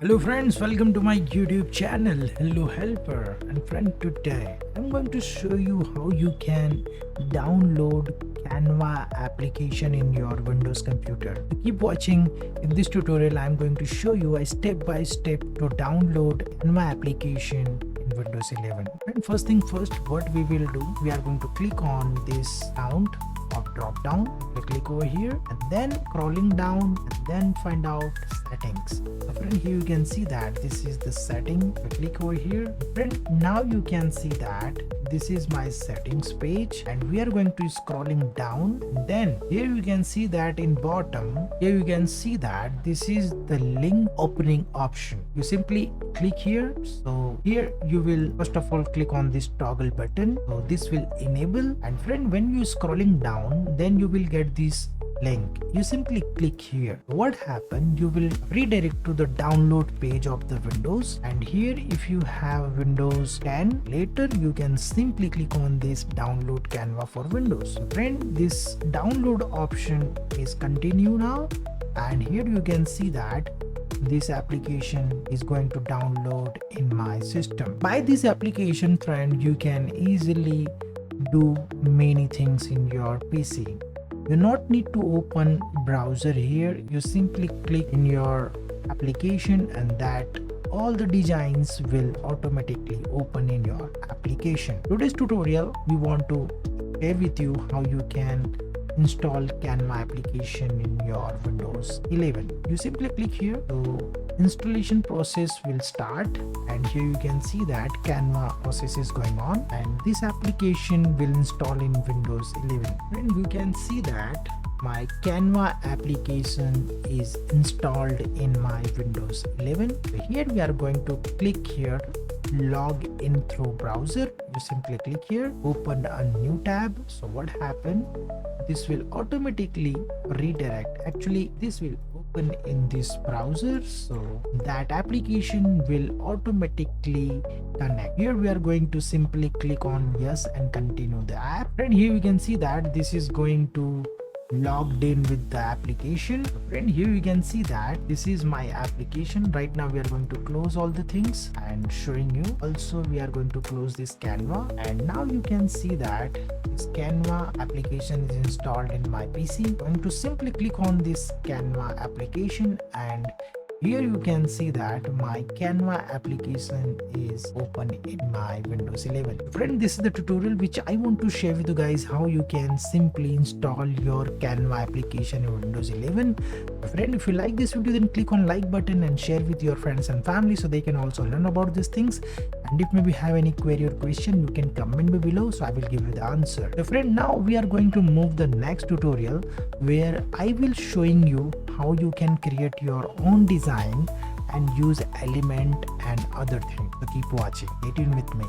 Hello friends, welcome to my YouTube channel. Hello helper. And friend, today I'm going to show you how you can download Canva application in your Windows computer. Keep watching. In this tutorial I'm going to show you a step-by-step to download Canva application in Windows 11. And first thing first, what we will do, we are going to click on this sound or drop down. We click over here and then scrolling down and then find out settings. So friend, here you can see that this is the setting. We click over here. Friend, now you can see that this is my settings page and we are going to scrolling down. Then here you can see that in bottom, here you can see that this is the link opening option. You simply click here. So here you will first of all click on this toggle button. So this will enable, and friend, when you scrolling down, then you will get this link. You simply click here. What happened, you will redirect to the download page of the Windows, and here if you have Windows 10, later you can simply click on this download Canva for Windows. So friend, this download option is continue now, and here you can see that this application is going to download in my system. By this application, friend, you can easily do many things in your PC. You not need to open browser here. You simply click in your application and that all the designs will automatically open in your application. Today's tutorial, we want to share with you how you can install Canva application in your Windows 11. You simply click here. So installation process will start, and here you can see that Canva process is going on and this application will install in Windows 11. And you can see that my Canva application is installed in my Windows 11. So here we are going to click here, log in through browser. You simply click here, open a new tab. So what happened, this will automatically redirect. Actually, this will open in this browser, so that application will automatically connect. Here we are going to simply click on yes and continue the app. And here you can see that this is going to logged in with the application. And here you can see that this is my application. Right now we are going to close all the things and showing you. Also we are going to close this Canva, and now you can see that this Canva application is installed in my PC. I'm going to simply click on this Canva application, and here you can see that my Canva application is open in my Windows 11. Friend, this is the tutorial which I want to share with you guys how you can simply install your Canva application in Windows 11. Friend, if you like this video, then click on like button and share with your friends and family so they can also learn about these things. And if maybe have any query or question, you can comment me below, so I will give you the answer. So friend, now we are going to move the next tutorial where I will showing you how you can create your own design and use element and other things. So keep watching. Stay tuned with me.